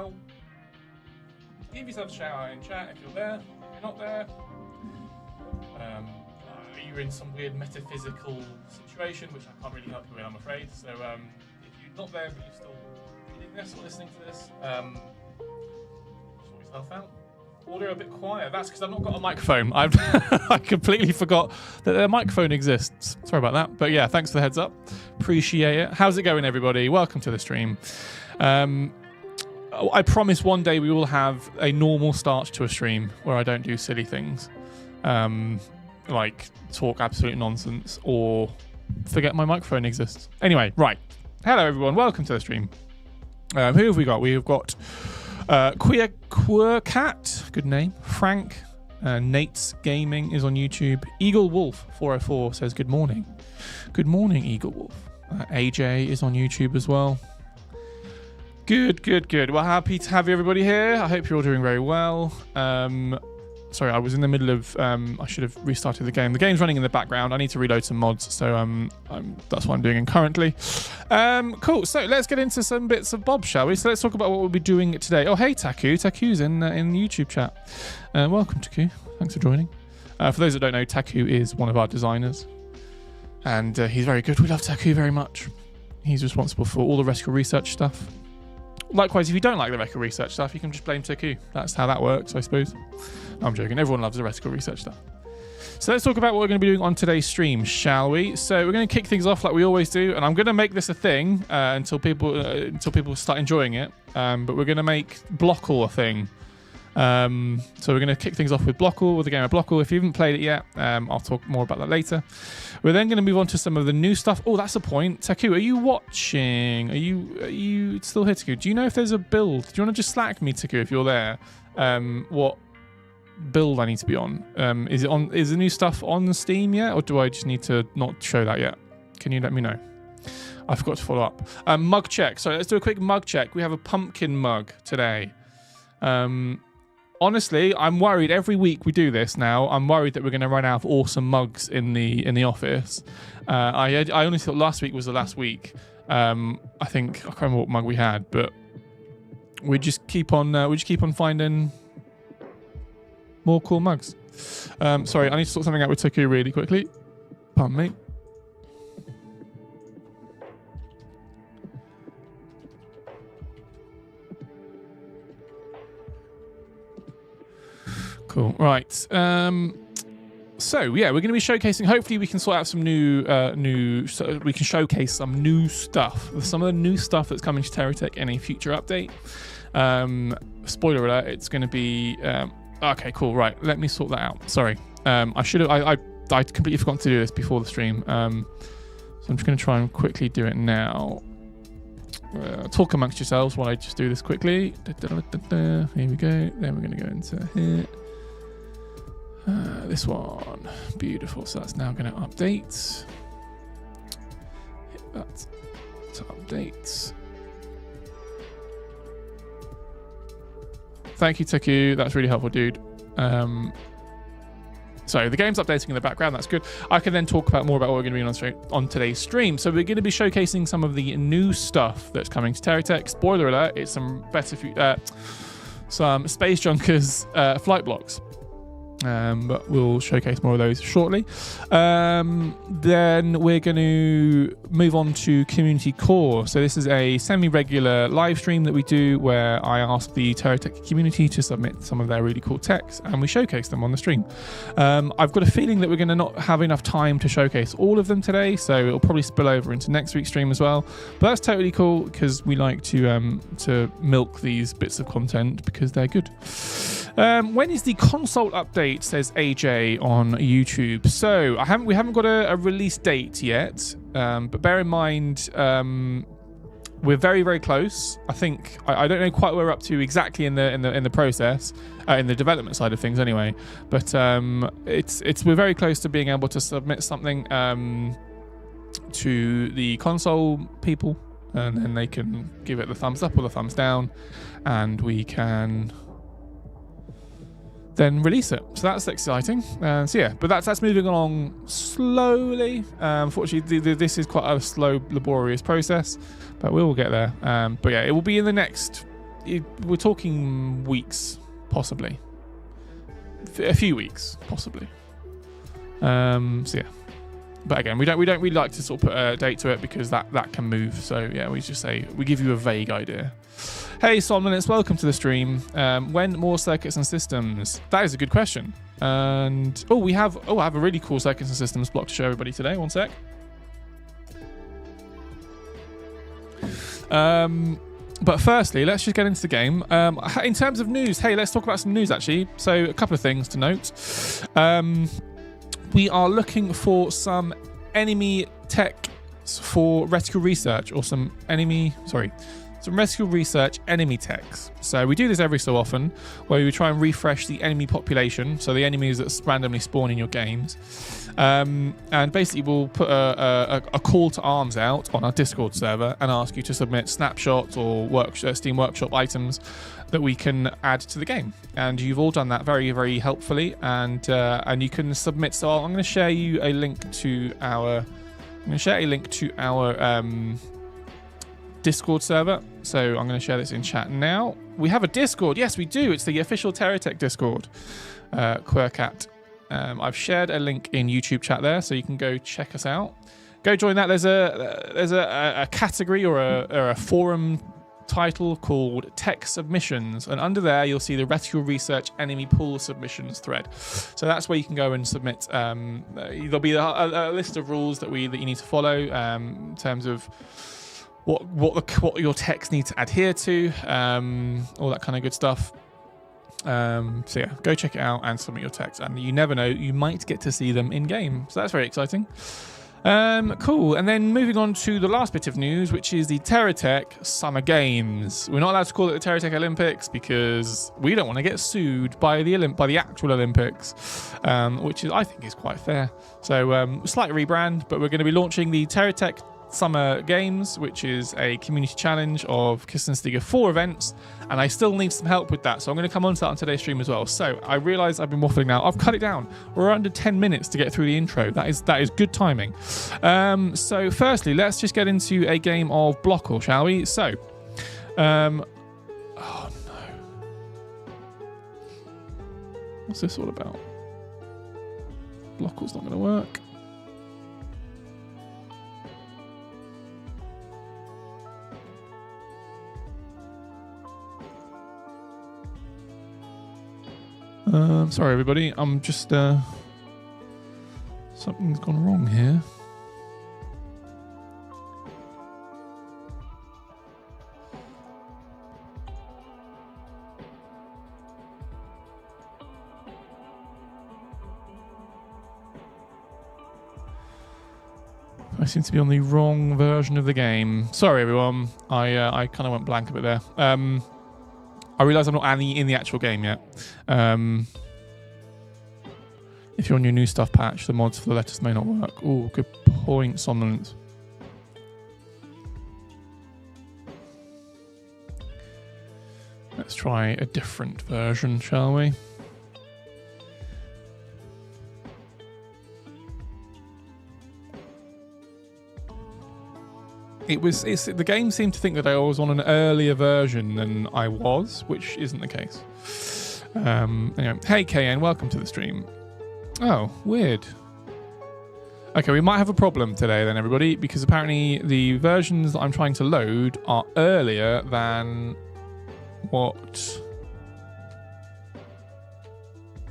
well. Give yourself a shout out in chat if you're there. If you're not there, you're in some weird metaphysical situation, which I can't really help you with, I'm afraid. So if you're not there but you're still reading this or listening to this, sort yourself out. Audio a bit quiet. That's because I've not got a microphone. I completely forgot that a microphone exists. Sorry about that. But yeah, thanks for the heads up. Appreciate it. How's it going, everybody? Welcome to the stream. I promise one day we will have a normal start to a stream where I don't do silly things. Like talk absolute nonsense or forget my microphone exists. Anyway, right. Hello, everyone. Welcome to the stream. Who have we got? We've got Quircat, good name. Frank, Nate's Gaming is on YouTube. Eagle Wolf 404 says good morning. Good morning, Eagle Wolf. AJ is on YouTube as well. Good. Well, happy to have everybody here. I hope you're all doing very well. Sorry, I was in the middle of, I should have restarted the game. The game's running in the background. I need to reload some mods, so that's what I'm doing currently. Cool, so let's get into some bits of Bob, shall we? So let's talk about what we'll be doing today. Oh, hey, Taku. Taku's in the YouTube chat. Welcome, Taku. Thanks for joining. For those that don't know, Taku is one of our designers, and he's very good. We love Taku very much. He's responsible for all the reticle research stuff. Likewise, if you don't like the reticle research stuff, you can just blame Taku. That's how that works, I suppose. No, I'm joking. Everyone loves the reticle research stuff. So let's talk about what we're going to be doing on today's stream, shall we? So we're going to kick things off like we always do, and I'm going to make this a thing until people start enjoying it. But we're going to make Blockle a thing. So we're going to kick things off with Blockle, with the game of Blockle. If you haven't played it yet, I'll talk more about that later. We're then going to move on to some of the new stuff. Oh, that's a point. Taku, are you watching? Are you still here, Taku? Do you know if there's a build? Do you want to just Slack me, Taku, if you're there? What build I need to be on? Is the new stuff on Steam yet, or do I just need to not show that yet? Can you let me know? I forgot to follow up. Mug check. So let's do a quick mug check. We have a pumpkin mug today. Honestly, I'm worried every week we do this now. I'm worried that we're going to run out of awesome mugs in the office. I only thought last week was the last week. I can't remember what mug we had, but we just keep on finding more cool mugs. Sorry, I need to sort something out with Taku really quickly. Pardon me. Cool. Right. So yeah, we're going to be showcasing. Hopefully, we can sort out some so we can showcase some new stuff. Some of the new stuff that's coming to TerraTech in a future update. Spoiler alert: it's going to be. Okay, cool. Right, let me sort that out. Sorry. I should have. I completely forgot to do this before the stream. So I'm just going to try and quickly do it now. Talk amongst yourselves while I just do this quickly. Here we go. Then we're going to go into here. This one. Beautiful. So that's now going to update. Hit that to update. Thank you, Taku. That's really helpful, dude. So the game's updating in the background. That's good. I can then talk more about what we're going to be on today's stream. So we're going to be showcasing some of the new stuff that's coming to TerraTech. Spoiler alert, it's some some Space Junkers flight blocks. But we'll showcase more of those shortly. Then we're going to move on to Community Core. So this is a semi-regular live stream that we do where I ask the TerraTech community to submit some of their really cool techs and we showcase them on the stream. I've got a feeling that we're going to not have enough time to showcase all of them today, so it'll probably spill over into next week's stream as well. But that's totally cool because we like to milk these bits of content because they're good. When is the console update, says AJ on YouTube. So we haven't got a release date yet, but bear in mind we're very, very close. I think I don't know quite where we're up to exactly in the process, in the development side of things anyway. But we're very close to being able to submit something to the console people, and then they can give it the thumbs up or the thumbs down, and we can then release it. So that's exciting. So yeah, but that's moving along slowly. Unfortunately, this is quite a slow, laborious process, but we will get there. But yeah, it will be in the next we're talking weeks, possibly. A few weeks, possibly. So yeah. But again, we don't really like to sort of put a date to it because that can move. So yeah, we just say we give you a vague idea. Hey Somnolence, welcome to the stream. When more circuits and systems? That is a good question. And I have a really cool circuits and systems block to show everybody today. One sec. But firstly, let's just get into the game. In terms of news, hey, let's talk about some news actually. So a couple of things to note. We are looking for some enemy tech for reticle research, or some reticle research enemy techs. So we do this every so often, where we try and refresh the enemy population, so the enemies that randomly spawn in your games. And basically we'll put a call to arms out on our Discord server and ask you to submit snapshots or Steam Workshop items that we can add to the game. And you've all done that very, very helpfully. And you can submit. So I'm going to share you a link to our. Discord server. So I'm going to share this in chat now. We have a Discord. Yes, we do. It's the official TerraTech Discord. Quirkat. I've shared a link in YouTube chat there, so you can go check us out. Go join that. There's a category or a forum title called Tech Submissions, and under there you'll see the Reticle Research Enemy Pool Submissions thread. So that's where you can go and submit. There'll be a list of rules that you need to follow in terms of what your techs need to adhere to, all that kind of good stuff. So yeah, go check it out and submit your techs, and you never know, you might get to see them in game. So that's very exciting. Cool. And then moving on to the last bit of news, which is the TerraTech Summer Games. We're not allowed to call it the TerraTech Olympics because we don't want to get sued by the actual Olympics, which I think is quite fair. So slight rebrand, but we're going to be launching the TerraTech Summer Games, which is a community challenge of Kissenstigger 4 events, and I still need some help with that, so I'm going to come on to that on today's stream as well. So I realise I've been waffling now. I've cut it down. We're under 10 minutes to get through the intro. That is good timing. So firstly, let's just get into a game of Blockle, shall we? So, oh no, what's this all about? Blockle's not going to work. Sorry everybody, I'm just something's gone wrong here. I seem to be on the wrong version of the game. Sorry everyone, I kind of went blank a bit there. I realise I'm not in the actual game yet. If you're on your new stuff patch, the mods for the letters may not work. Oh, good point, Somnolence. Let's try a different version, shall we? The game seemed to think that I was on an earlier version than I was, which isn't the case. Anyway, hey KN, welcome to the stream. Oh, weird. Okay, we might have a problem today then, everybody, because apparently the versions that I'm trying to load are earlier than what...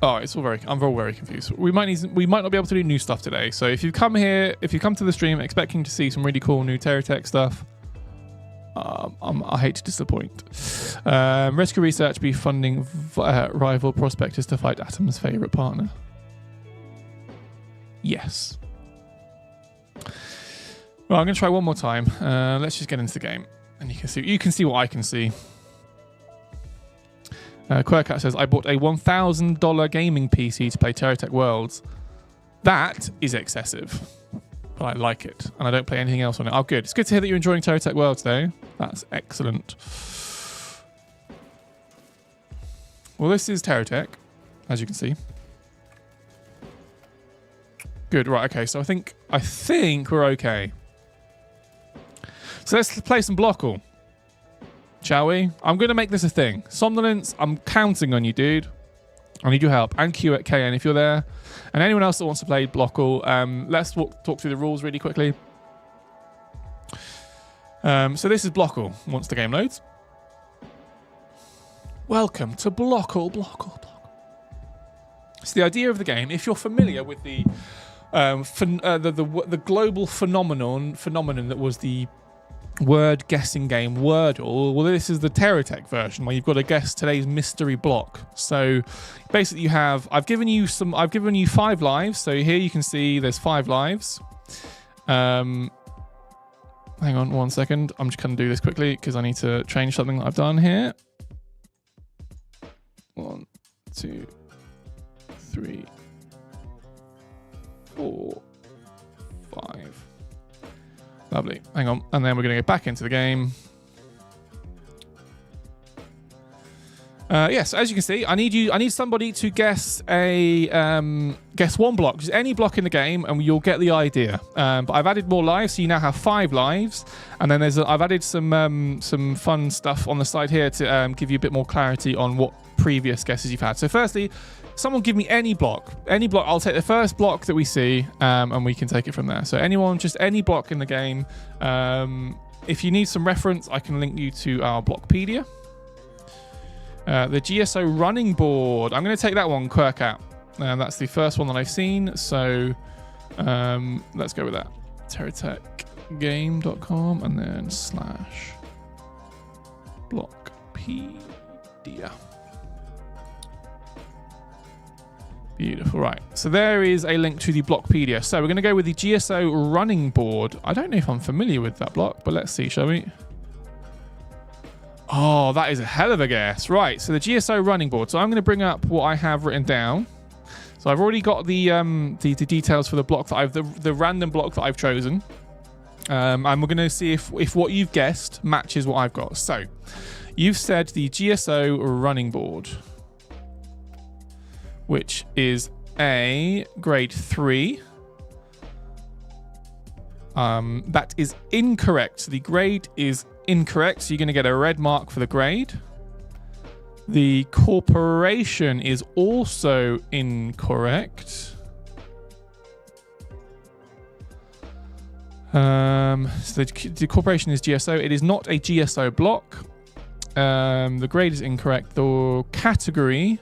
Oh, I'm very confused. We might not be able to do new stuff today. So if you come to the stream expecting to see some really cool new TerraTech stuff, I hate to disappoint. Rescue Research be funding rival prospectors to fight Atom's favorite partner. Yes. Well, I'm going to try one more time. Let's just get into the game, and you can see what I can see. Quirkat says, I bought a $1,000 gaming PC to play TerraTech Worlds. That is excessive, but I like it, and I don't play anything else on it. Oh, good. It's good to hear that you're enjoying TerraTech Worlds, though. That's excellent. Well, this is TerraTech, as you can see. Good, right, okay, so I think we're okay. So let's play some Blockle, shall we? I'm going to make this a thing. Somnolence, I'm counting on you, dude. I need your help. And Q at KN if you're there. And anyone else that wants to play Blockle, let's talk through the rules really quickly. So this is Blockle, once the game loads. Welcome to Blockle. So the idea of the game, if you're familiar with the global phenomenon that was the word guessing game Wordle, well, this is the TerraTech version where you've got to guess today's mystery block. So basically I've given you 5 lives. So here you can see there's 5 lives. Hang on 1 second. I'm just going to do this quickly because I need to change something that I've done here. 1, 2, 3, 4, 5. Lovely. Hang on. And then we're going to go back into the game. Yes, as you can see, I need somebody to guess guess one block, just any block in the game, and you'll get the idea. But I've added more lives, so you now have 5 lives, and then I've added some fun stuff on the side here to give you a bit more clarity on what previous guesses you've had. So firstly, someone give me any block. I'll take the first block that we see, and we can take it from there. So anyone, just any block in the game. If you need some reference, I can link you to our Blockpedia. The GSO running board. I'm going to take that one, Quirkat. That's the first one that I've seen. So let's go with that. TerraTechGame.com and then /Blockpedia. Beautiful. Right. So there is a link to the Blockpedia. So we're going to go with the GSO running board. I don't know if I'm familiar with that block, but let's see, shall we? Oh, that is a hell of a guess. Right, so the GSO running board. So I'm going to bring up what I have written down. So I've already got the details for the block that the random block that I've chosen. And we're going to see if what you've guessed matches what I've got. So you've said the GSO running board, which is a grade 3. That is incorrect. The grade is incorrect, so you're going to get a red mark for the grade. The corporation is also incorrect. So the corporation is GSO. It is not a GSO block. The grade is incorrect. The category.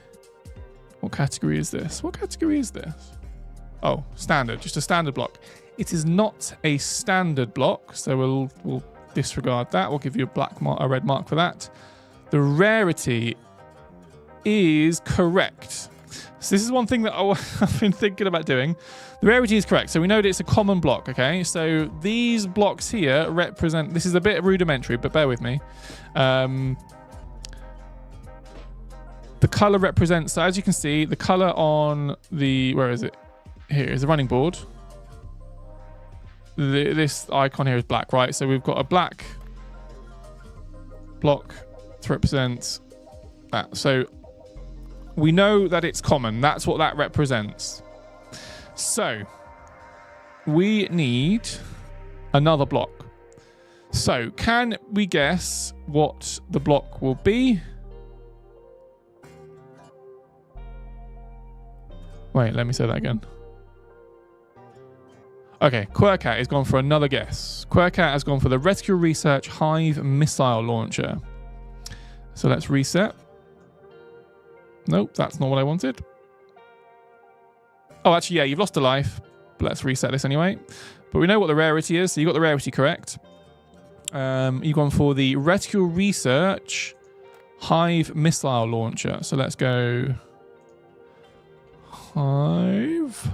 What category is this? What category is this? Oh, standard. Just a standard block. It is not a standard block, so we'll disregard that. We'll give you a red mark for that. The rarity is correct. So this is one thing that I've been thinking about doing. The rarity is correct. So we know that it's a common block, okay? So these blocks here represent... This is a bit rudimentary, but bear with me. The color represents... So as you can see, the color on the... Where is it? Here is the running board. This icon here is black, right? So we've got a black block to represent that. So we know that it's common. That's what that represents. So we need another block. So can we guess what the block will be? Wait, let me say that again. Okay, Quirkat has gone for another guess. Quirkat has gone for the Rescue Research Hive Missile Launcher. So let's reset. Nope, that's not what I wanted. Oh, actually, yeah, you've lost a life. But let's reset this anyway. But we know what the rarity is, so you got the rarity correct. You've gone for the Rescue Research Hive Missile Launcher. So let's go... Hive...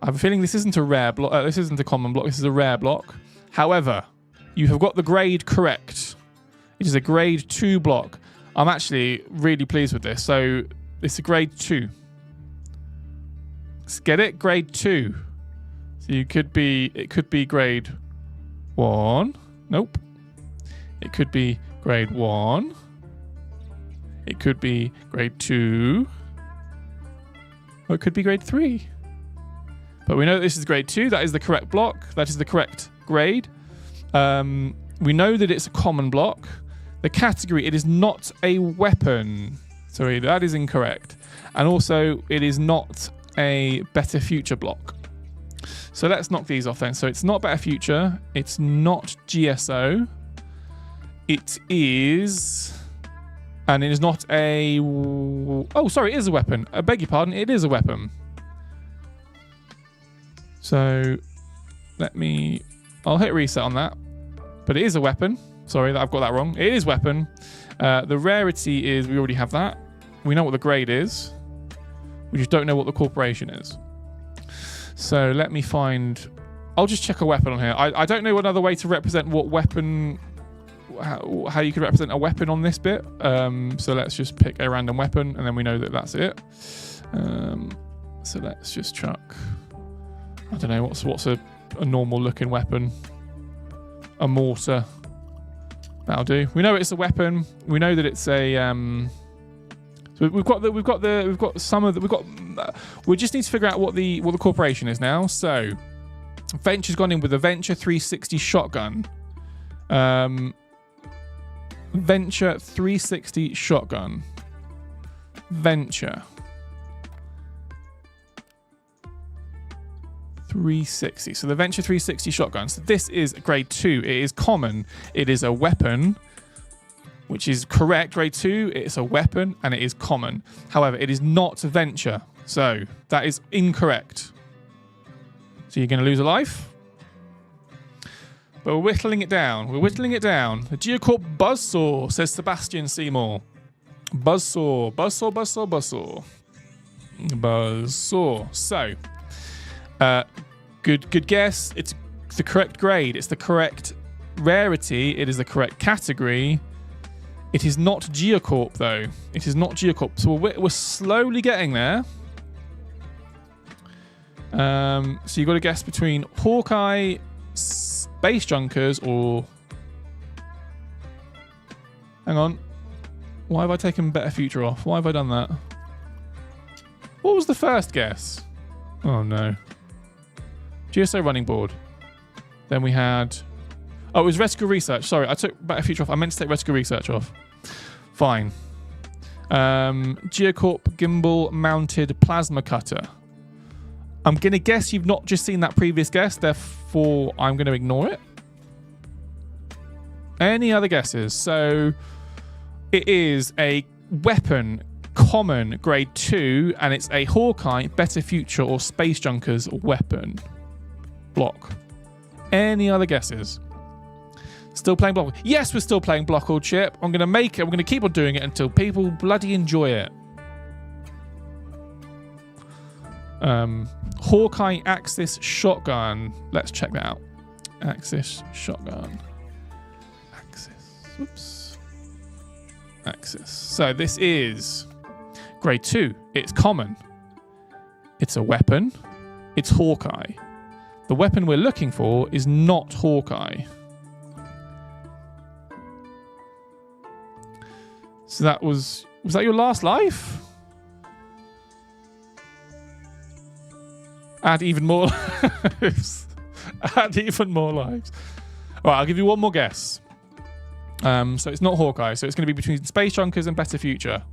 I have a feeling this isn't a rare block. This isn't a common block. This is a rare block. However, you have got the grade correct. It is a grade 2 block. I'm actually really pleased with this. So it's a grade 2. Let's get it? Grade 2. So it could be grade 1. Nope. It could be grade 1. It could be grade 2. Or it could be grade 3. But we know that this is grade 2. That is the correct block. That is the correct grade. We know that it's a common block. The category, it is not a weapon. Sorry, that is incorrect. And also, it is not a Better Future block. So let's knock these off then. So it's not Better Future. It's not GSO. It is... And it is not a... Oh, sorry, it is a weapon. I beg your pardon, it is a weapon. So let me... I'll hit reset on that. But it is a weapon. Sorry, I've got that wrong. It is weapon. The rarity is... We already have that. We know what the grade is. We just don't know what the corporation is. So let me find... I'll just check a weapon on here. I don't know another way to represent what weapon... How you could represent a weapon on this bit. So let's just pick a random weapon and then we know that that's it. So let's just chuck... I don't know, what's a normal looking weapon? A mortar. That'll do. We know it's a weapon. We know that it's a... So we just need to figure out what the corporation is now. So Venture's gone in with a Venture 360 shotgun. Venture 360 shotgun. Venture 360. So the Venture 360 shotgun. So this is grade 2. It is common. It is a weapon, which is correct. Grade 2, it's a weapon and it is common. However, it is not Venture. So that is incorrect. So you're going to lose a life. But we're whittling it down. We're whittling it down. The Geocorp Buzzsaw, says Sebastian Seymour. Buzzsaw, buzzsaw, buzzsaw, buzzsaw. Buzzsaw. So, good guess. It's the correct grade. It's the correct rarity. It is the correct category. It is not Geocorp, though. It is not Geocorp. So we're slowly getting there. So you've got to guess between Hawkeye, Space Junkers, or... Hang on. Why have I taken Better Future off? Why have I done that? What was the first guess? Oh, no. GSO Running Board. Then we had... Oh, it was Reticle Research. Sorry, I took Better Future off. I meant to take Reticle Research off. Fine. Geocorp Gimbal Mounted Plasma Cutter. I'm going to guess you've not just seen that previous guess, therefore I'm going to ignore it. Any other guesses? So it is a weapon, common, grade 2, and it's a Hawkeye, Better Future, or Space Junkers weapon block. Any other guesses? Still playing block? Yes, we're still playing block or chip. I'm going to make it. We're going to keep on doing it until people bloody enjoy it. Hawkeye Axis Shotgun. Let's check that out. Axis Shotgun. Axis. Whoops. Axis. So this is grade 2. It's common. It's a weapon. It's Hawkeye. The weapon we're looking for is not Hawkeye. So that was that your last life? Add even more lives. Add even more lives. All right, I'll give you one more guess. So it's not Hawkeye. So it's going to be between Space Junkers and Better Future.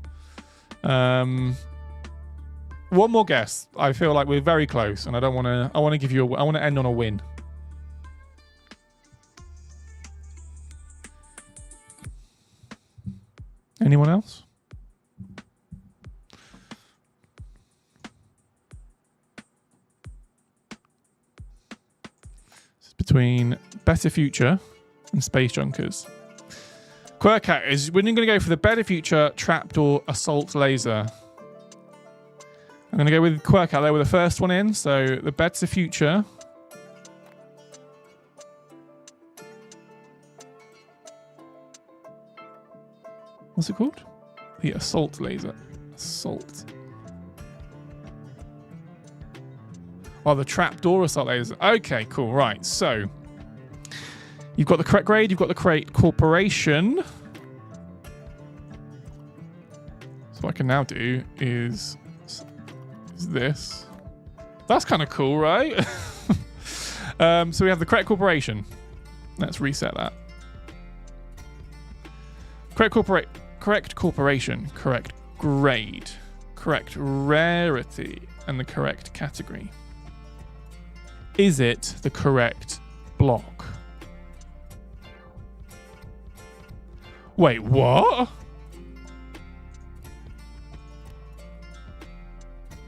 One more guess. I feel like we're very close, and I don't want to. I want to give you. I want to end on a win. Anyone else? Between Better Future and Space Junkers. Quirkat is, we're going to go for the Better Future Trapdoor Assault Laser. I'm going to go with Quirkat there with the first one in. So the Better Future. What's it called? The Assault Laser. Assault. Oh, the Trapdoor Assault Laser. Okay, cool. Right, so you've got the correct grade. You've got the correct corporation. So what I can now do is this. That's kind of cool, right? So we have the correct corporation. Let's reset that. Correct corporation. Correct grade. Correct rarity. And the correct category. Is it the correct block? Wait, what?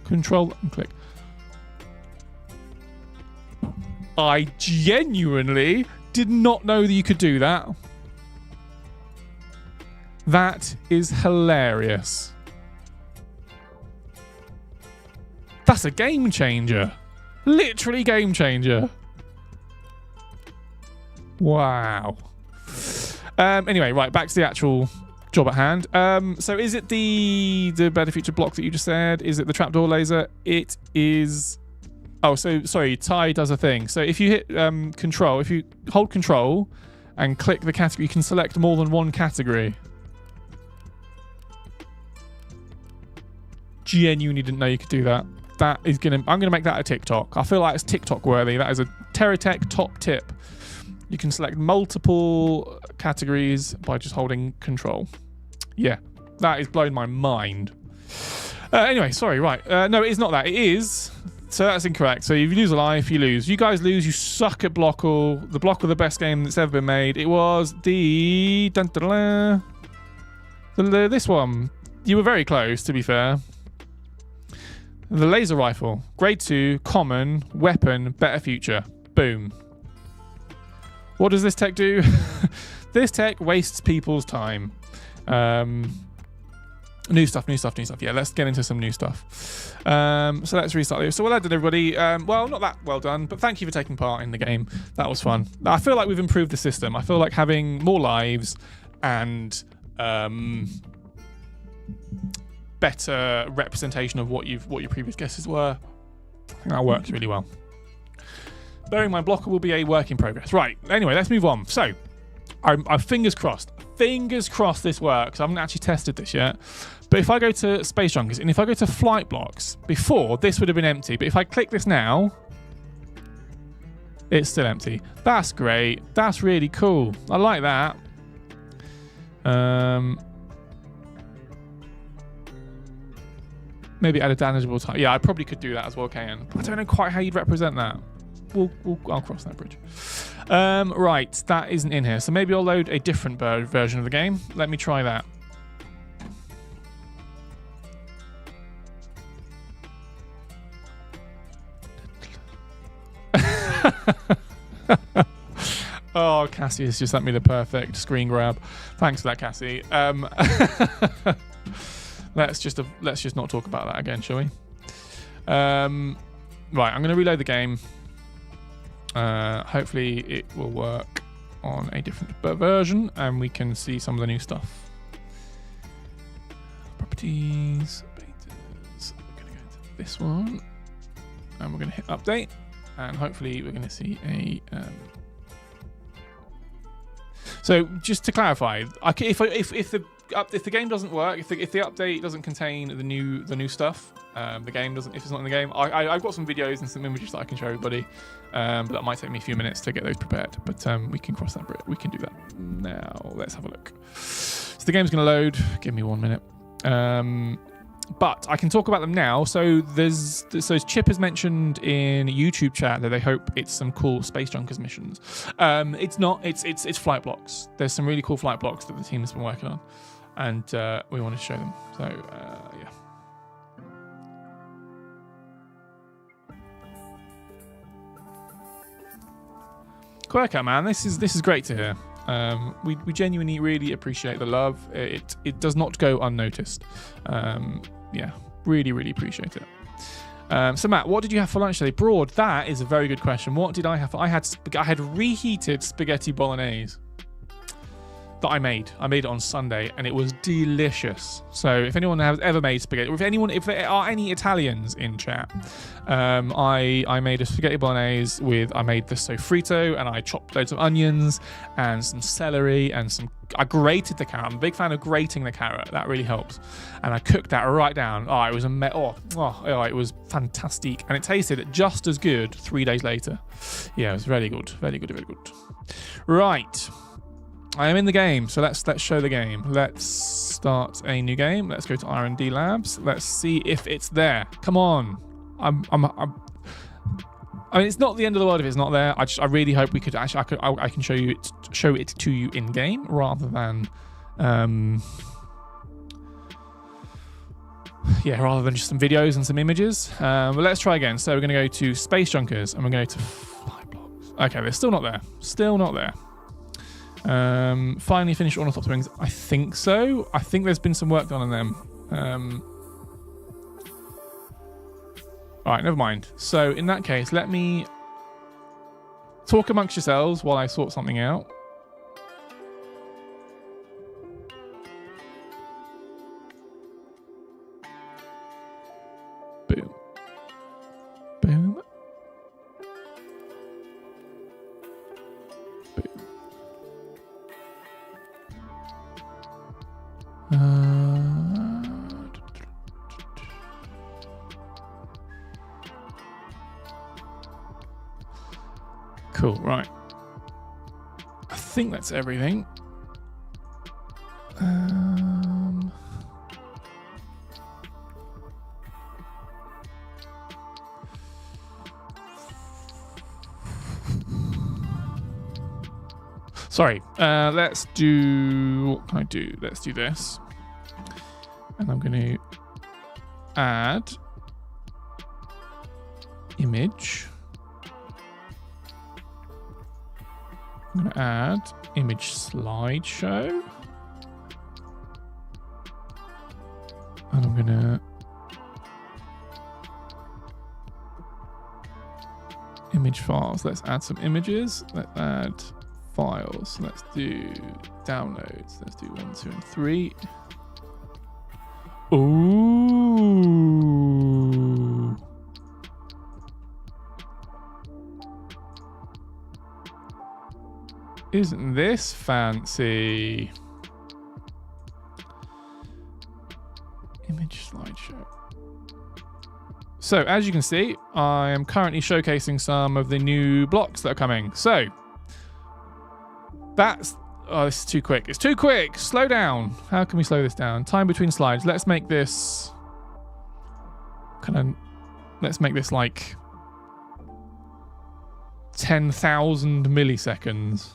Control and click. I genuinely did not know that you could do that. That is hilarious. That's a game changer. Literally game changer. Wow. Anyway, right, back to the actual job at hand. So is it the better feature block that you just said? Is it the trapdoor laser? It is... Oh, so sorry, Ty does a thing. So if you hit control, if you hold control and click the category, you can select more than one category. Genuinely didn't know you could do that. That is I'm gonna make that a TikTok. I feel like it's TikTok worthy. That is a TerraTech top tip. You can select multiple categories by just holding control. Yeah, that is blowing my mind. Anyway, sorry, right. No, it's not that. It is. So that's incorrect. So if you lose a life, you lose. You guys lose. You suck at Blockle. The Blockle, the best game that's ever been made. It was the... this one. You were very close, to be fair. The laser rifle. Grade 2, common, weapon, better future. Boom. What does this tech do? This tech wastes people's time. New stuff. Yeah, let's get into some new stuff. So let's restart this. So well done, everybody. Well, not that well done, but thank you for taking part in the game. That was fun. I feel like we've improved the system. I feel like having more lives and better representation of what your previous guesses were. I think that works really well. Bearing in mind, Blocker will be a work in progress. Right. Anyway, let's move on. So, I'm fingers crossed. Fingers crossed this works. I haven't actually tested this yet. But if I go to Space Junkies and if I go to Flight Blocks, before this would have been empty. But if I click this now, it's still empty. That's great. That's really cool. I like that. Maybe add a damageable type. Yeah, I probably could do that as well, Kayan. I don't know quite how you'd represent that. I'll cross that bridge. Right, that isn't in here. So maybe I'll load a different version of the game. Let me try that. Oh, Cassie has just sent me the perfect screen grab. Thanks for that, Cassie. Let's just not talk about that again, shall we? Right, I'm going to reload the game. Hopefully it will work on a different version and we can see some of the new stuff. Properties, betas. We're going to go into this one and we're going to hit update and hopefully we're going to see a... So just to clarify, if the game doesn't work, if the update doesn't contain the new stuff, the game doesn't. If it's not in the game, I've got some videos and some images that I can show everybody, but that might take me a few minutes to get those prepared. But we can cross that bridge. We can do that now. Let's have a look. So the game's going to load. Give me 1 minute. But I can talk about them now. So Chip has mentioned in YouTube chat that they hope it's some cool Space Junkers missions. It's not. It's flight blocks. There's some really cool flight blocks that the team has been working on, and we want to show them. So yeah. Cool workout, man. This is great to hear. We genuinely really appreciate the love. It does not go unnoticed. Yeah, really appreciate it. So Matt, what did you have for lunch today? Broad, that is a very good question. What did I have? I had reheated spaghetti bolognese that I made. I made it on Sunday and it was delicious. So if anyone has ever made spaghetti, or if there are any Italians in chat, I made a spaghetti bolognese I made the sofrito and I chopped loads of onions and some celery and I grated the carrot. I'm a big fan of grating the carrot. That really helps. And I cooked that right down. Oh, it was it was fantastic. And it tasted just as good 3 days later. Yeah, it was very good. Very good. Right. I am in the game, so let's show the game. Let's start a new game. Let's go to R&D Labs. Let's see if it's there. Come on. I mean, it's not the end of the world if it's not there. I really hope we could actually. I can show it to you in game rather than, yeah, rather than just some videos and some images. But let's try again. So we're going to go to Space Junkers and we're going to go to Fly Blocks. Okay, they're still not there. Still not there. Finally finished Ornithopter wings. I think so. I think there's been some work done on them. All right, never mind. So in that case, let me talk amongst yourselves while I sort something out. Boom. Boom. Cool, right. I think that's everything. Sorry, let's do, what can I do? Let's do this. And I'm going to add image. I'm going to add image slideshow. And I'm going to image files. Let's add some images. Let's add files. Let's do downloads. Let's do 1, 2, and 3. Ooh. Isn't this fancy? Image slideshow. So as you can see, I am currently showcasing some of the new blocks that are coming. So that's, oh, this is too quick. It's too quick. Slow down. How can we slow this down? Time between slides. Let's make this let's make this like 10,000 milliseconds.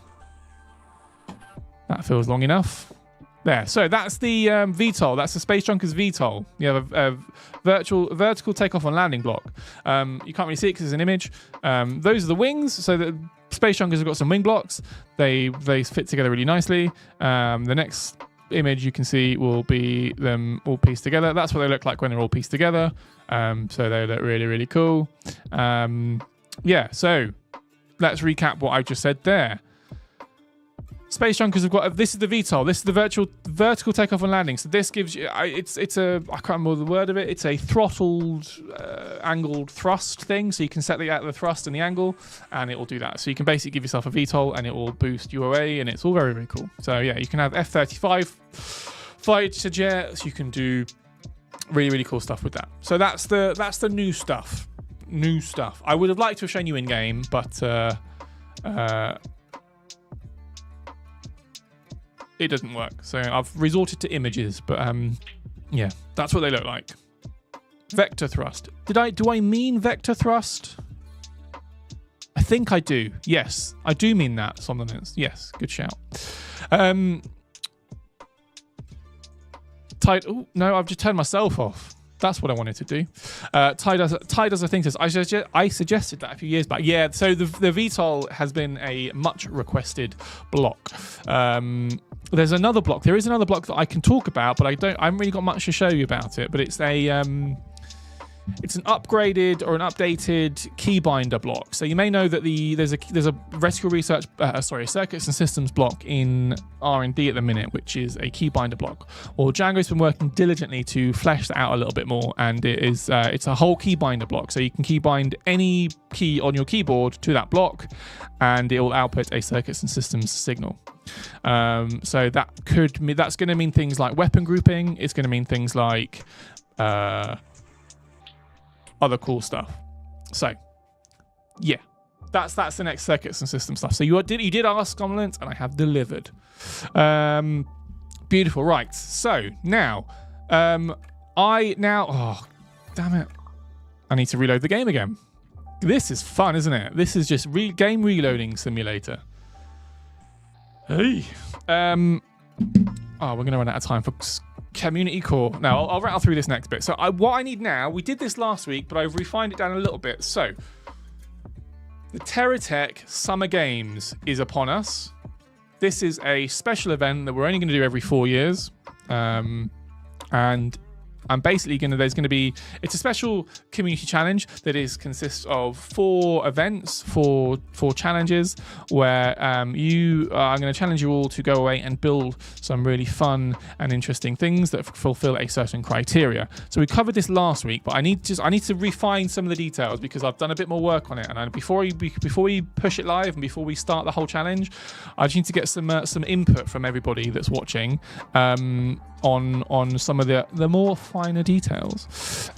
That feels long enough. There. So that's the VTOL. That's the Space Junkers VTOL. You have a vertical takeoff and landing block. You can't really see it because it's an image. Those are the wings. So the Space Junkers have got some wing blocks. They fit together really nicely. The next image you can see will be them all pieced together. That's what they look like when they're all pieced together. So they look really, really cool. Yeah, so let's recap what I just said there. Space Junkers have got, this is the VTOL. This is the vertical takeoff and landing. So this gives you, it's a, I can't remember the word of it. It's a throttled, angled thrust thing. So you can set the thrust and the angle, and it will do that. So you can basically give yourself a VTOL, and it will boost UOA, and it's all very, very cool. So yeah, you can have F-35 fighter jets. You can do really, really cool stuff with that. So that's the new stuff. New stuff. I would have liked to have shown you in game, but it doesn't work. So I've resorted to images, but yeah, that's what they look like. Vector thrust. Do I mean vector thrust? I think I do. Yes, I do mean that, Somnolence. Yes, good shout. Oh, no, I've just turned myself off. That's what I wanted to do. Ty does I think this. I suggested that a few years back. Yeah, so the VTOL has been a much requested block. There's another block. There is another block that I can talk about, but I haven't really got much to show you about it. But it's it's an upgraded or an updated keybinder block. So you may know that there's a reticle research, circuits and systems block in R&D at the minute, which is a keybinder block. Well, Django's been working diligently to flesh that out a little bit more, and it's a whole keybinder block. So you can keybind any key on your keyboard to that block, and it will output a circuits and systems signal. So that's going to mean things like weapon grouping. It's going to mean things like other cool stuff. So yeah, that's the next circuits and system stuff. So you did ask, Comlent, and I have delivered. Beautiful. Right. So now, oh, damn it. I need to reload the game again. This is fun, isn't it? This is just game reloading simulator. Hey. Oh, we're going to run out of time for community core. Now, I'll rattle through this next bit. So what I need now, we did this last week, but I've refined it down a little bit. So the TerraTech Summer Games is upon us. This is a special event that we're only going to do every 4 years. And I'm basically it's a special community challenge that consists of 4 events, four challenges, where I'm going to challenge you all to go away and build some really fun and interesting things that fulfill a certain criteria. So we covered this last week, but I need to refine some of the details because I've done a bit more work on it. And before we push it live and before we start the whole challenge, I just need to get some input from everybody that's watching on some of the more finer details.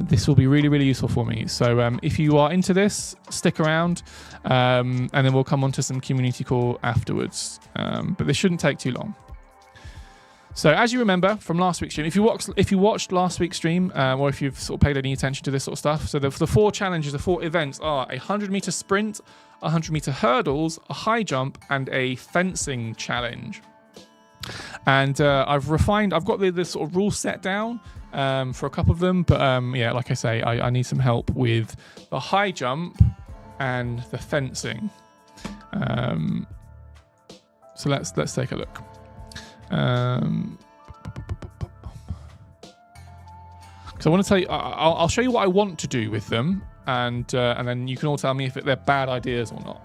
This will be really, really useful for me. So if you are into this, stick around, and then we'll come on to some community core afterwards. But this shouldn't take too long. So as you remember from last week's stream, if you watched last week's stream, or if you've sort of paid any attention to this sort of stuff, so the 4 challenges, the 4 events are a 100-meter sprint, 100-meter hurdles, a high jump, and a fencing challenge. And I've got the sort of rules set down for a couple of them, but yeah, like I say, I need some help with the high jump and the fencing. So let's take a look. Because I want to tell you, I'll show you what I want to do with them, and then you can all tell me if they're bad ideas or not.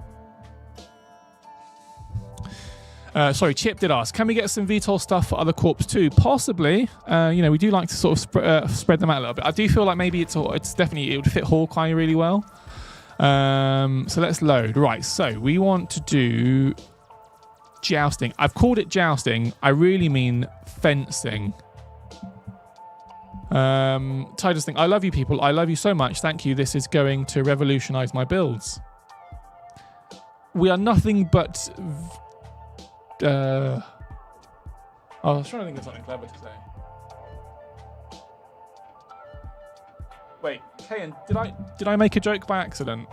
Sorry, Chip did ask, can we get some VTOL stuff for other corps too? Possibly. We do like to sort of spread them out a little bit. I do feel like maybe it would fit Hawkeye really well. So let's load. Right, so we want to do jousting. I've called it jousting. I really mean fencing. Titus thing. I love you people. I love you so much. Thank you. This is going to revolutionize my builds. We are nothing but... I was trying to think of something clever to say. Wait, Kayan, did I make a joke by accident?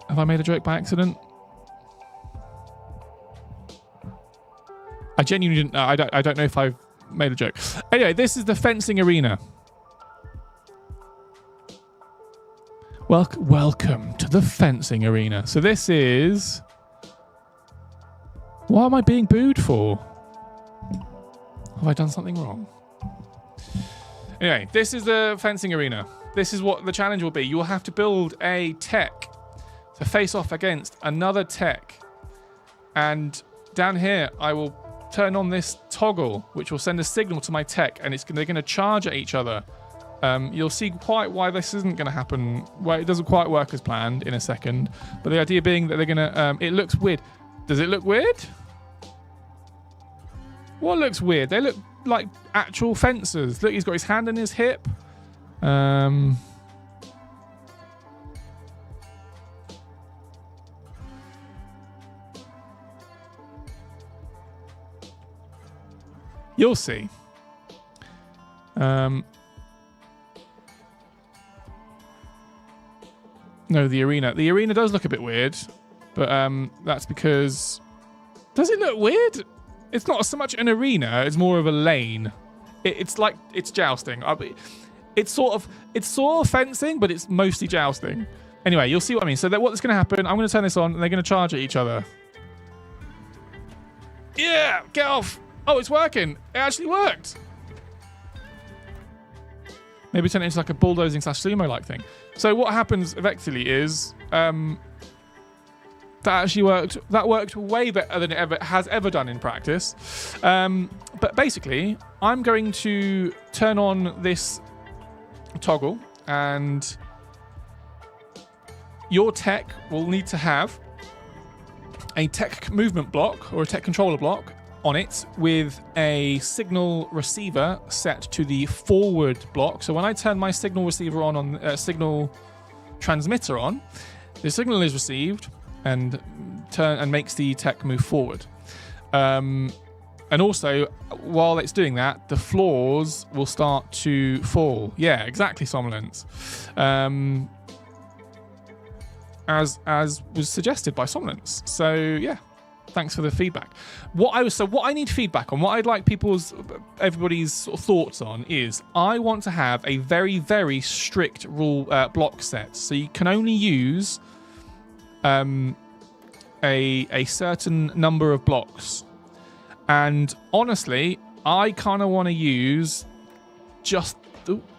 Have I made a joke by accident? I genuinely didn't. I don't know if I've made a joke. Anyway, this is the fencing arena. Welcome to the fencing arena. So this is... What am I being booed for? Have I done something wrong? Anyway, this is the fencing arena. This is what the challenge will be. You will have to build a tech to face off against another tech. And down here, I will turn on this toggle, which will send a signal to my tech, and they're going to charge at each other. You'll see quite why this isn't going to happen. Well, it doesn't quite work as planned in a second. But the idea being that they're going to... it looks weird. Does it look weird? What looks weird? They look like actual fencers. Look, he's got his hand on his hip. You'll see. No, the arena. The arena does look a bit weird. But that's because... Does it look weird? It's not so much an arena, it's more of a lane. It's jousting. It's sort of fencing, but it's mostly jousting. Anyway, you'll see what I mean. So what's going to happen, I'm going to turn this on, and they're going to charge at each other. Yeah, get off. Oh, it's working. It actually worked. Maybe turn it into like a bulldozing / sumo-like thing. So what happens effectively is... That actually worked. That worked way better than it has ever done in practice. But basically, I'm going to turn on this toggle, and your tech will need to have a tech movement block or a tech controller block on it with a signal receiver set to the forward block. So when I turn my signal receiver on signal transmitter on, The signal is received and makes the tech move forward. And also, while it's doing that, the floors will start to fall. Yeah, exactly, Somnolence. As was suggested by Somnolence. So yeah, thanks for the feedback. What I need feedback on, what I'd like everybody's sort of thoughts on is, I want to have a very, very strict rule block set. So you can only use a certain number of blocks. And honestly, I kind of want to use just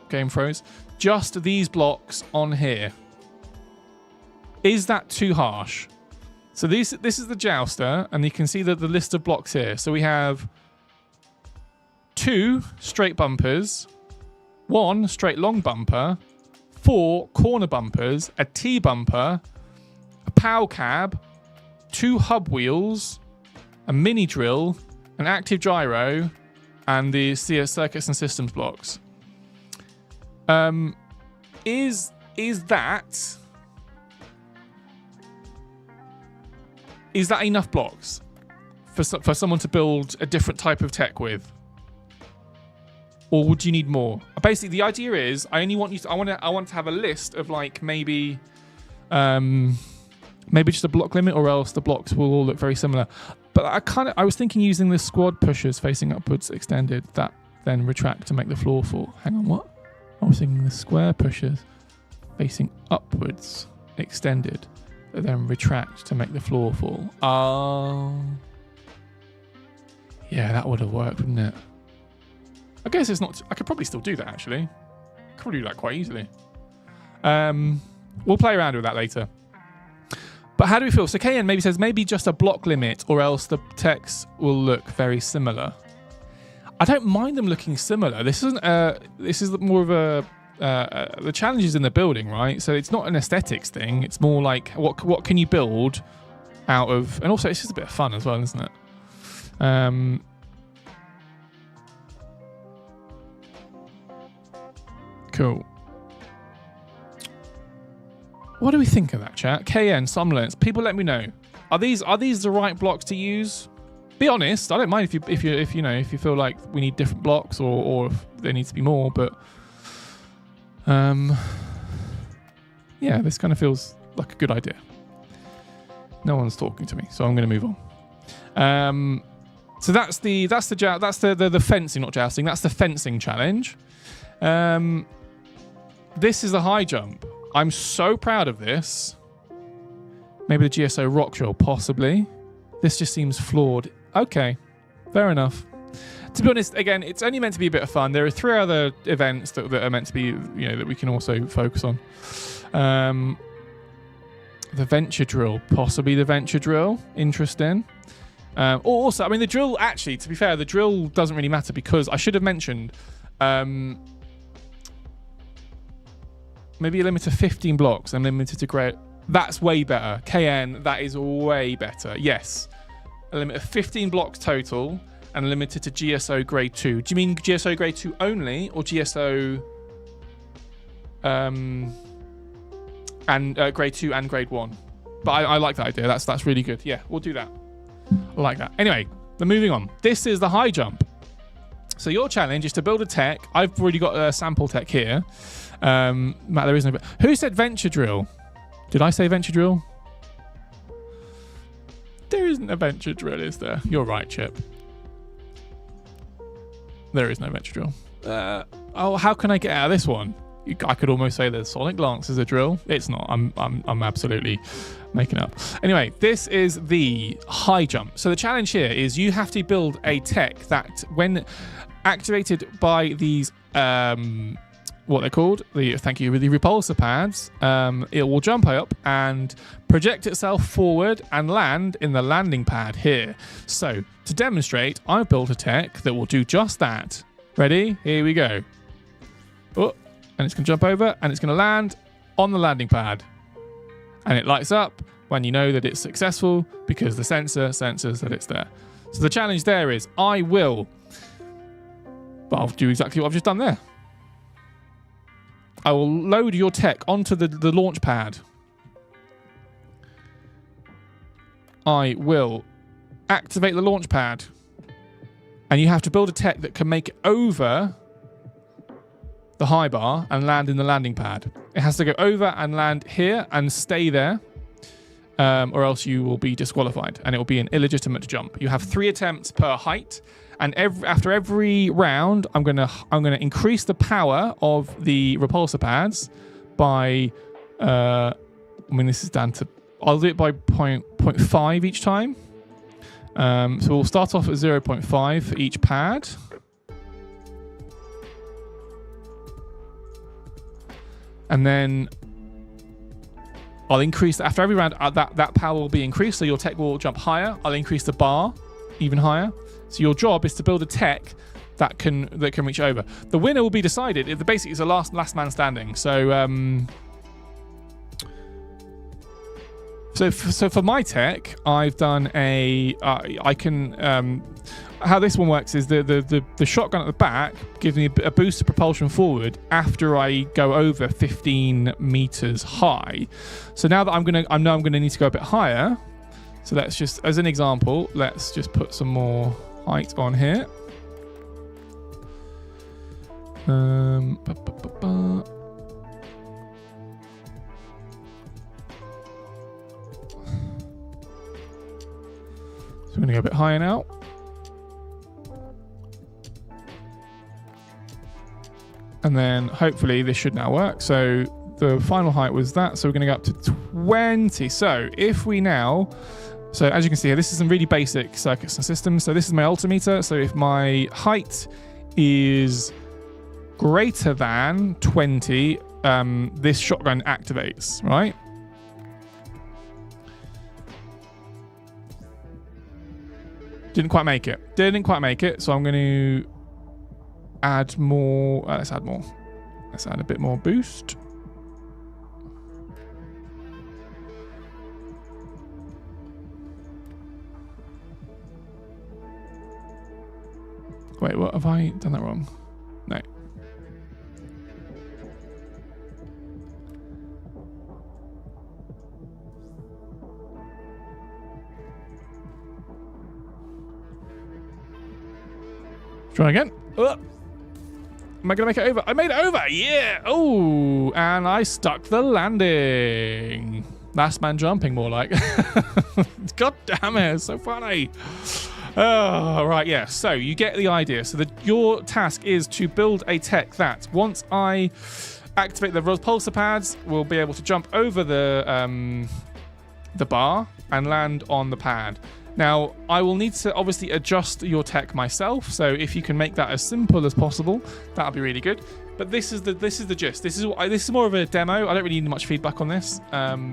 game froze. Just these blocks on here. Is that too harsh? So this is the jouster, and you can see the list of blocks here. So we have 2 straight bumpers, 1 straight long bumper, 4 corner bumpers, a T bumper, a POW cab, 2 hub wheels, a mini drill, an active gyro, and the circuits and systems blocks. Is that enough blocks for someone to build a different type of tech with, or would you need more? Basically, the idea is I want to have a list of like maybe just a block limit, or else the blocks will all look very similar. But I was thinking using the squad pushers facing upwards extended that then retract to make the floor fall. Hang on, what? I was thinking the square pushers facing upwards extended that then retract to make the floor fall. Oh. Yeah, that would have worked, wouldn't it? I guess it's not... I could probably still do that, actually. I could probably do that quite easily. We'll play around with that later. But how do we feel? So KN maybe says maybe just a block limit, or else the text will look very similar. I don't mind them looking similar. This isn't. This is more of a. The challenge is in the building, right? So it's not an aesthetics thing. It's more like what can you build out of, and also it's just a bit of fun as well, isn't it? Cool. What do we think of that, chat? KN, Somnolence. People, let me know. Are these the right blocks to use? Be honest. I don't mind if you feel like we need different blocks, or if there needs to be more. But yeah, this kind of feels like a good idea. No one's talking to me, so I'm going to move on. So that's the fencing, not jousting. That's the fencing challenge. This is the high jump. I'm so proud of this. Maybe the GSO rock drill, possibly. This just seems flawed. Okay, fair enough. To be honest, again, it's only meant to be a bit of fun. There are 3 other events that are meant to be, that we can also focus on. The venture drill, possibly the venture drill. Interesting. Also, I mean, the drill, actually, to be fair, the drill doesn't really matter, because I should have mentioned maybe a limit of 15 blocks and limited to grade. That's way better. KN, that is way better. Yes. A limit of 15 blocks total and limited to GSO grade 2. Do you mean GSO grade 2 only, or GSO and grade 2 and grade 1? But I like that idea. That's really good. Yeah, we'll do that. I like that. Anyway, moving on. This is the high jump. So your challenge is to build a tech. I've already got a sample tech here. Matt, there isn't. Who said venture drill? Did I say venture drill? There isn't a venture drill, is there? You're right, Chip. There is no venture drill. Oh, how can I get out of this one? I could almost say the Sonic Lance is a drill. It's not. I'm absolutely making up. Anyway, this is the high jump. So the challenge here is you have to build a tech that, when activated by these what they're called, the repulsor pads, it will jump up and project itself forward and land in the landing pad here. So to demonstrate, I've built a tech that will do just that. Ready? Here we go. Oh, and it's going to jump over and it's going to land on the landing pad. And it lights up when you know that it's successful, because the sensor senses that it's there. So the challenge there is I'll do exactly what I've just done there. I will load your tech onto the launch pad. I will activate the launch pad. And you have to build a tech that can make it over the high bar and land in the landing pad. It has to go over and land here and stay there, or else you will be disqualified and it will be an illegitimate jump. You have 3 attempts per height, and after every round, I'm gonna increase the power of the repulsor pads by. I mean, this is down to. I'll do it by 0.5 each time. So we'll start off at 0.5 for each pad. And then I'll increase, after every round, that power will be increased, so your tech will jump higher. I'll increase the bar even higher. So your job is to build a tech that can reach over. The winner will be decided. Basically, it's a last man standing. So So for my tech, I've done how this one works is the shotgun at the back gives me a boost of propulsion forward after I go over 15 meters high. So now that I know I'm gonna need to go a bit higher. So let's just, as an example, let's just put some more height on here. So we're going to go a bit higher now. And then hopefully this should now work. So the final height was that. So we're going to go up to 20. So if we now... So as you can see here, this is some really basic circuits and systems. So this is my altimeter. So if my height is greater than 20, this shotgun activates, right? Didn't quite make it. So I'm going to add more. Let's add more. Let's add a bit more boost. Wait, what have I done that wrong? No. Try again. Am I going to make it over? I made it over. Yeah. Oh, and I stuck the landing. Last man jumping, more like. God damn it. It's so funny. Oh, right. Yeah. So you get the idea. So your task is to build a tech that once I activate the repulsor pads, will be able to jump over the bar and land on the pad. Now, I will need to obviously adjust your tech myself, so if you can make that as simple as possible, that'll be really good. But this is the gist. This is more of a demo. I don't really need much feedback on this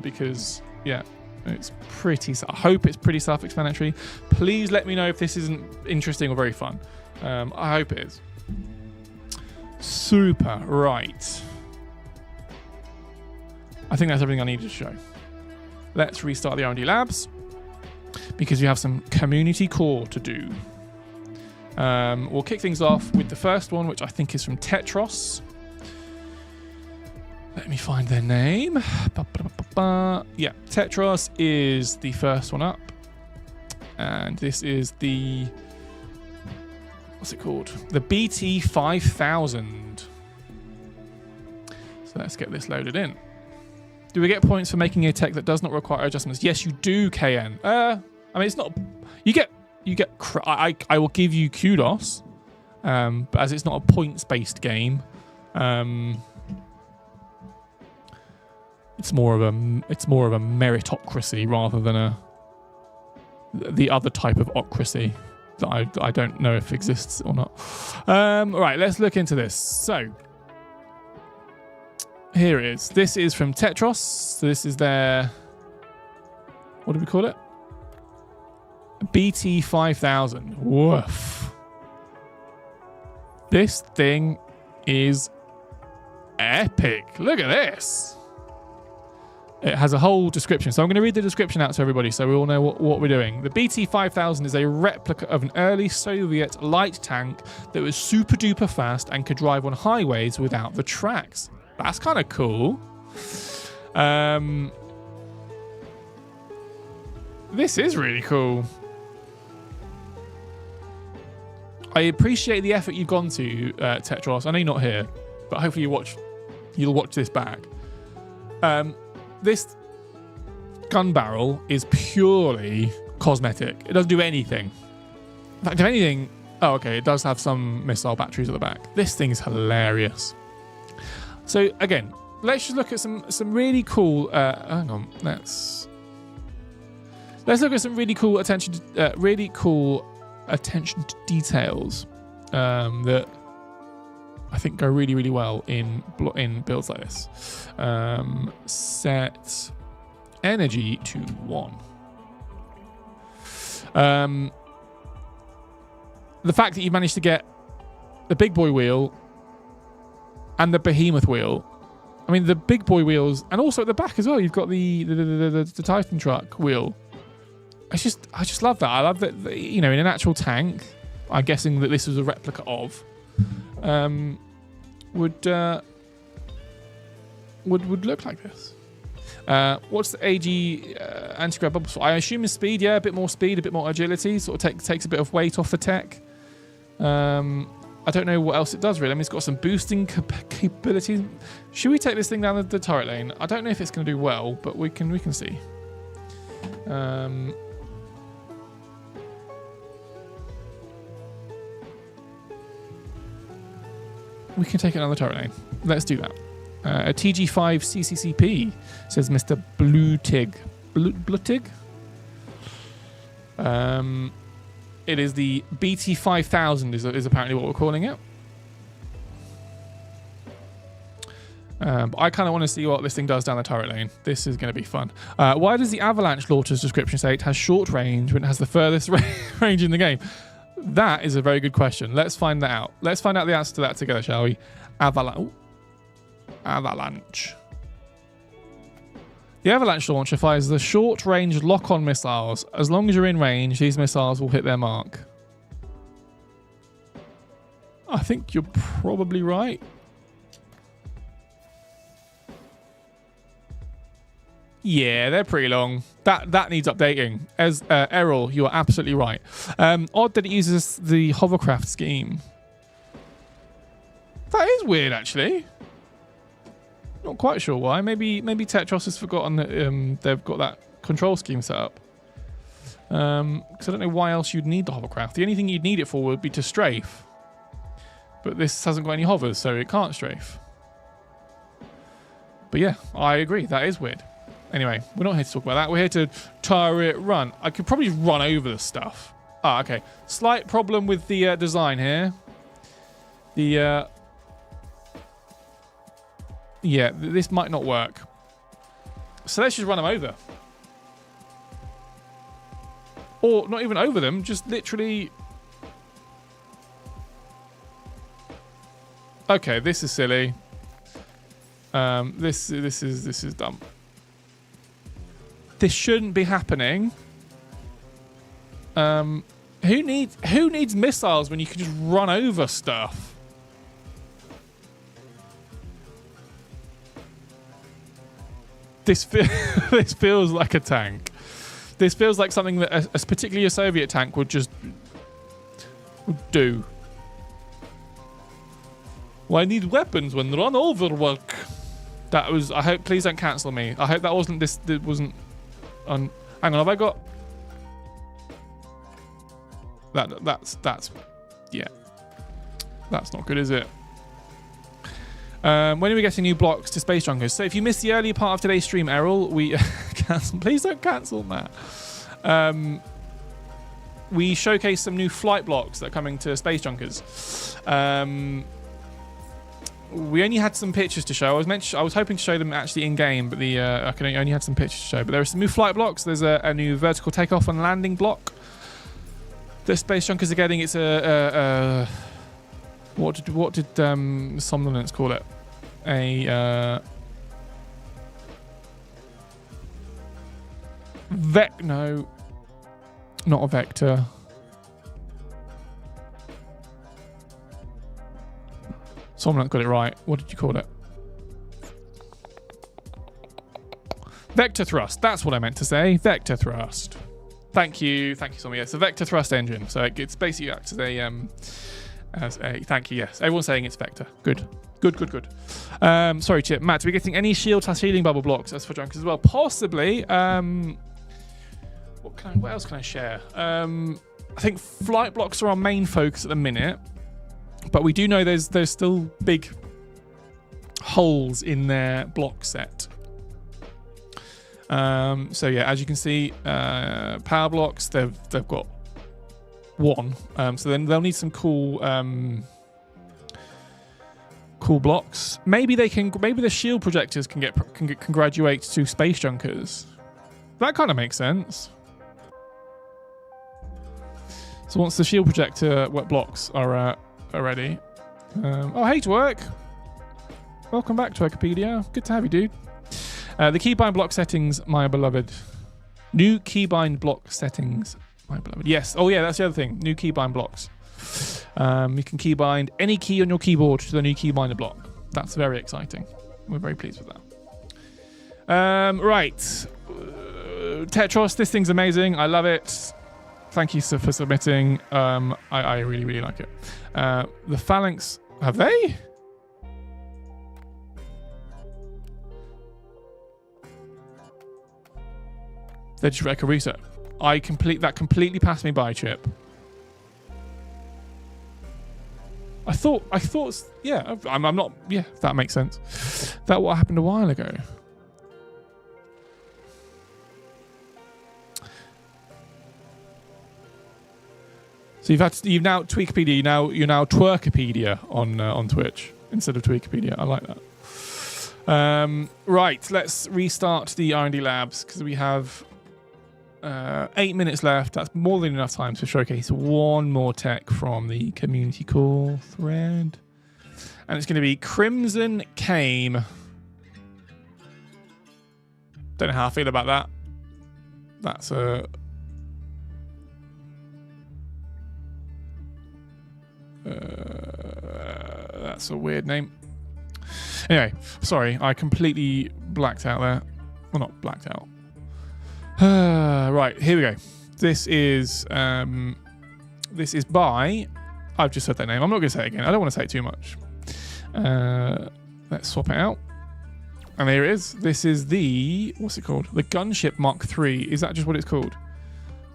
because, yeah, it's pretty. I hope it's pretty self-explanatory. Please let me know if this isn't interesting or very fun. I hope it is. Super. Right. I think that's everything I needed to show. Let's restart the R&D labs, because we have some community core to do. We'll kick things off with the first one, which I think is from Tetros. Let me find their name. Yeah, Tetros is the first one up. And this is the... What's it called? The BT5000. So let's get this loaded in. Do we get points for making a tech that does not require adjustments? Yes, you do, KN. I mean, it's not... You get... I will give you kudos, but as it's not a points-based game, it's more of a meritocracy rather than the other type of ocracy that I don't know if exists or not. Right, let's look into this. So here it is. This is from Tetros. So this is their... What do we call it? BT5000. Woof. This thing is epic. Look at this. It has a whole description. So I'm going to read the description out to everybody so we all know what we're doing. The BT5000 is a replica of an early Soviet light tank that was super duper fast and could drive on highways without the tracks. That's kind of This is really cool. I appreciate the effort you've gone to, Tetros. I know you're not here, but hopefully you'll watch this back. This gun barrel is purely cosmetic. It doesn't do anything. In fact, if anything, oh, okay, it does have some missile batteries at the back. This thing is hilarious. So again, let's just look at some really cool. Hang on, let's look at some really cool attention to details that I think go really, really well in builds like this. Set energy to 1. The fact that you managed to get the big boy wheel and the behemoth wheel. I mean, the big boy wheels, and also at the back as well, you've got the Titan truck wheel. I just love that. I love that, in an actual tank, I'm guessing that this was a replica of, would look like this. What's the AG anti-grav bubble? I assume is speed, yeah, a bit more speed, a bit more agility, sort of takes a bit of weight off the tech. I don't know what else it does really. I mean, it's got some boosting capabilities. Should we take this thing down the turret lane? I don't know if it's going to do well, but we can see. We can take it down the turret lane. Let's do that. A TG5 CCCP, says Mr. Blutig. Blutig? It is the BT5000 is apparently what we're calling it. But I kind of want to see what this thing does down the turret lane. This is going to be fun. Why does the Avalanche launcher's description say it has short range when it has the furthest range in the game? That is a very good question. Let's find that out. Let's find out the answer to that together, shall we? Avalanche. The Avalanche launcher fires the short-range lock-on missiles. As long as you're in range, these missiles will hit their mark. I think you're probably right. Yeah, they're pretty long. That needs updating. As Errol, you are absolutely right. Odd that it uses the hovercraft scheme. That is weird, actually. Not quite sure why. Maybe Tetros has forgotten that they've got that control scheme set up. Because I don't know why else you'd need the hovercraft. The only thing you'd need it for would be to strafe. But this hasn't got any hovers, so it can't strafe. But yeah, I agree. That is weird. Anyway, we're not here to talk about that. We're here to turret run. I could probably run over the stuff. Ah, okay. Slight problem with the design here. Yeah, this might not work. So let's just run them over. Or not even over them, just literally... Okay, this is silly. This is dumb. This shouldn't be happening. Who needs missiles when you can just run over stuff? This feels like a tank. This feels like something that particularly a Soviet tank would do. Well, I need weapons when run over work. That was. I hope. Please don't cancel me. I hope that wasn't this. It wasn't. Hang on. Have I got? That's. Yeah. That's not good, is it? When are we getting new blocks to Space Junkers? So if you missed the earlier part of today's stream, Errol, we cancel. Please don't cancel that. We showcased some new flight blocks that are coming to Space Junkers. We only had some pictures to show. I was hoping to show them actually in game, but I only had some pictures to show. But there are some new flight blocks. There's a new vertical takeoff and landing block that Space Junkers are getting. It's what did Somnolence call it? No, not a vector. Somnolence got it right. What did you call it? Vector thrust. That's what I meant to say. Vector thrust. Thank you, Somi. It's a vector thrust engine, so it's basically acts as a. Thank you. Yes, everyone's saying it's vector. Good. Sorry, Chip. Matt, are we getting any shield / healing bubble blocks as for junkers as well? Possibly. What else can I share? I think flight blocks are our main focus at the minute, but we do know there's still big holes in their block set. So yeah, as you can see, power blocks they've got one. So then they'll need some cool blocks. Maybe the shield projectors can graduate to space junkers. That kind of makes sense. So once the shield projector blocks are ready. Oh, hey, Twerk. Welcome back, Twerkopedia. Good to have you, dude. The keybind block settings, my beloved. New keybind block settings, my beloved. Yes. Oh, yeah, that's the other thing. New keybind blocks. You can keybind any key on your keyboard to the new keybinder block. That's very exciting. We're very pleased with that. Right. Tetros, this thing's amazing. I love it. Thank you for submitting. I really, really like it. The Phalanx, have they? They just wreck a reset. That completely passed me by, Chip. I thought, yeah, I'm not, yeah, that makes sense. That what happened a while ago. So you've now Tweakopedia, you're now Twerkopedia on Twitch instead of Tweakopedia. I like that. Right, let's restart the R&D labs because we have 8 minutes left. That's more than enough time to showcase one more tech from the community call thread. And it's going to be Crimson Came. Don't know how I feel about that. That's a weird name. Anyway, sorry, I completely blacked out there. Well, not blacked out. Right, here we go. This is by. I've just said that name. I'm not going to say it again. I don't want to say it too much. Let's swap it out. And there it is. This is the what's it called? The Gunship Mark III. Is that just what it's called?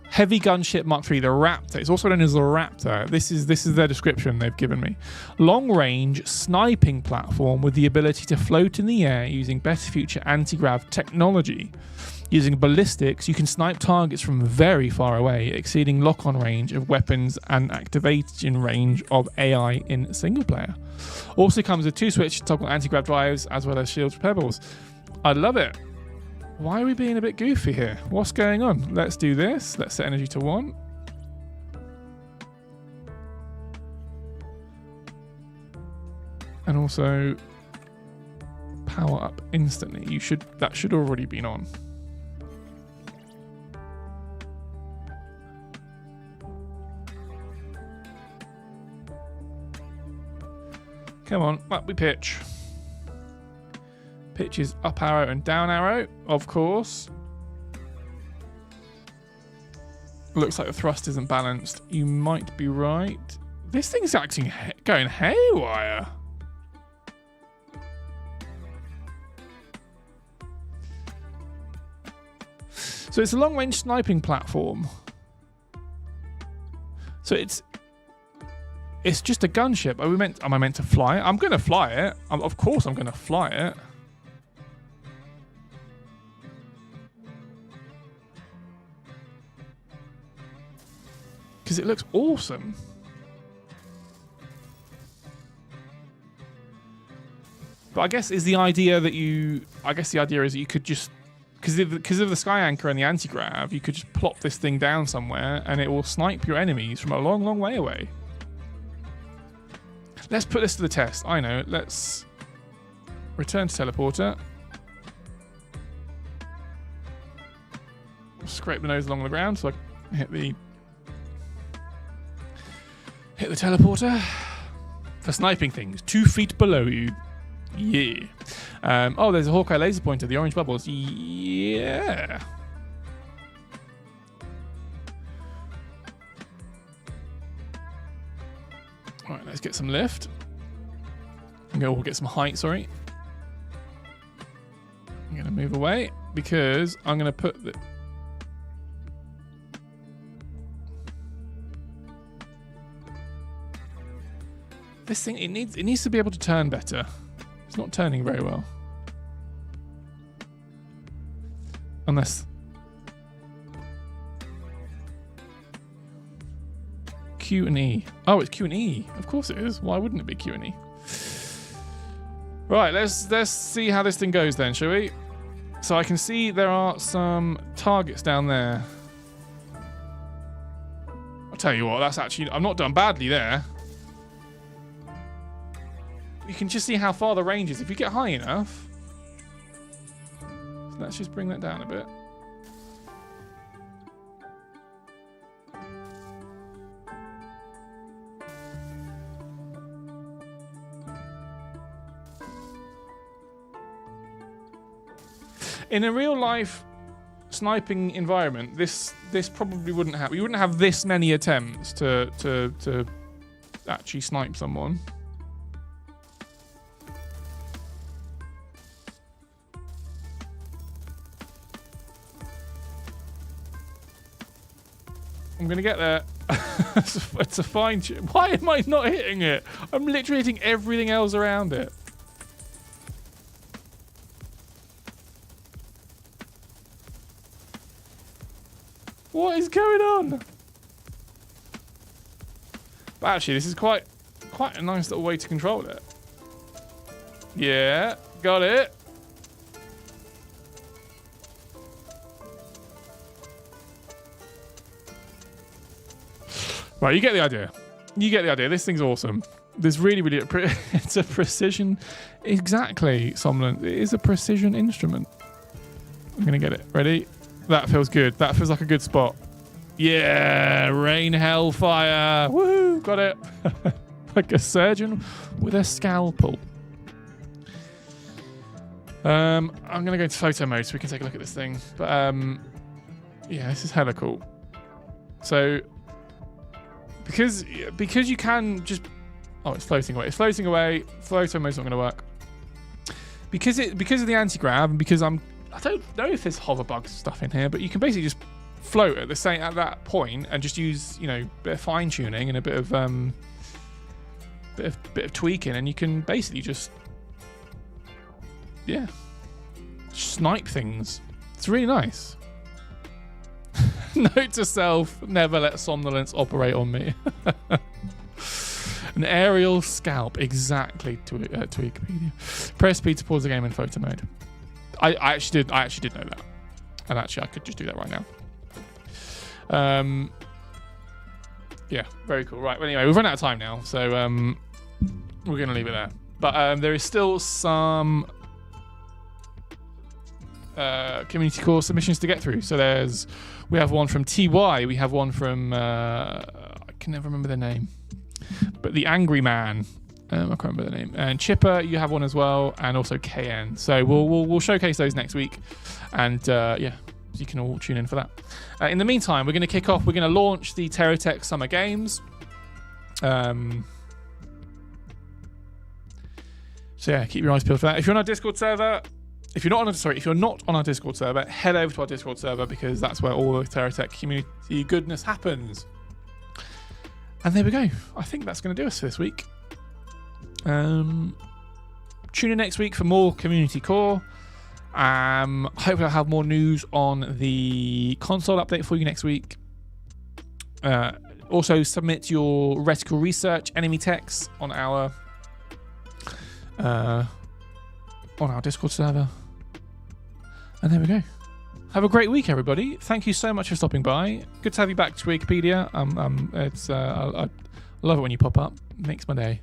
Heavy Gunship Mark III, the Raptor. It's also known as the Raptor. This is their description they've given me. Long-range sniping platform with the ability to float in the air using better future anti-grav technology. Using ballistics, you can snipe targets from very far away, exceeding lock-on range of weapons and activation range of AI in single player. Also comes with 2-switch toggle anti-grav drives as well as shields pebbles. I love it. Why are we being a bit goofy here? What's going on? Let's do this. Let's set energy to 1. And also power up instantly. That should already been on. Come on, up we pitch. Pitch is up arrow and down arrow, of course. Looks like the thrust isn't balanced. You might be right. This thing's actually going haywire. So it's a long-range sniping platform. So it's just a gunship. Am I meant to fly it? I'm going to fly it. Of course I'm going to fly it. Because it looks awesome. But I guess the idea is that you could just, because of the sky anchor and the anti-grav, you could just plop this thing down somewhere and it will snipe your enemies from a long, long way away. Let's put this to the test. I know. Let's return to teleporter. Scrape the nose along the ground so I can hit the teleporter for sniping things 2 feet below you. Yeah. Oh, there's a Hawkeye laser pointer. The orange bubbles. Yeah. Let's get some lift. We'll get some height, sorry. I'm going to move away because I'm going to put the... This thing, it needs to be able to turn better. It's not turning very well. Unless... Q and E. Oh, it's Q and E. Of course it is. Why wouldn't it be Q and E? Right, let's see how this thing goes then, shall we? So I can see there are some targets down there. I'll tell you what, that's actually... I'm not done badly there. You can just see how far the range is. If you get high enough... So let's just bring that down a bit. In a real life sniping environment, this probably wouldn't happen. You wouldn't have this many attempts to actually snipe someone. I'm gonna get there. It's a fine tune. Why am I not hitting it? I'm literally hitting everything else around it. What is going on? But actually, this is quite a nice little way to control it. Yeah, got it. Right, you get the idea. You get the idea. This thing's awesome. There's really, it's a precision. Exactly, Somnolent. It is a precision instrument. I'm gonna get it. Ready? That feels good. That feels like a good spot. Yeah, rain hellfire. Woohoo, got it. Like a surgeon with a scalpel. I'm going to go to photo mode so we can take a look at this thing. But yeah, this is hella cool. So, because you can just... Oh, it's floating away. It's floating away. Photo mode's not going to work. Because of the anti-grav and because I don't know if there's hover bug stuff in here, but you can basically just float at that point and just use, you know, a bit of fine tuning and a bit of tweaking, and you can basically just snipe things. It's really nice. Note to self: never let somnolence operate on me. An aerial scalp, exactly to Wikipedia. Press speed to pause the game in photo mode. I actually did know that, and actually I could just do that right now. Yeah, very cool. Right, well, anyway, we've run out of time now, so we're gonna leave it there. But there is still some community core submissions to get through. So we have one from TY, we have one from I can never remember their name, but the Angry Man. I can't remember the name. And Chipper, you have one as well, and also KN. So we'll showcase those next week, and yeah, so you can all tune in for that. In the meantime, we're going to kick off. We're going to launch the TerraTech Summer Games. So yeah, keep your eyes peeled for that. If you're on our Discord server, if you're not on our Discord server, head over to our Discord server because that's where all the TerraTech community goodness happens. And there we go. I think that's going to do us for this week. Tune in next week for more community core. Hopefully I'll have more news on the console update for you next week. Also submit your reticle research enemy techs on our Discord server. And there we go. Have a great week, everybody. Thank you so much for stopping by. Good to have you back to Wikipedia. I love it when you pop up. Makes my day.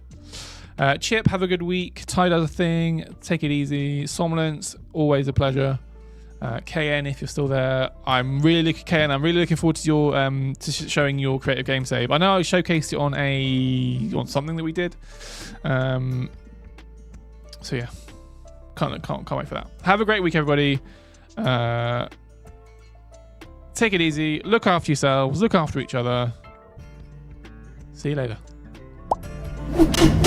Chip, have a good week. Ty does a thing. Take it easy. Somnolence, always a pleasure. KN, if you're still there, I'm really looking forward to your to showing your creative game save. I know I showcased it on something that we did. So yeah, can't wait for that. Have a great week, everybody. Take it easy. Look after yourselves. Look after each other. See you later. Bye.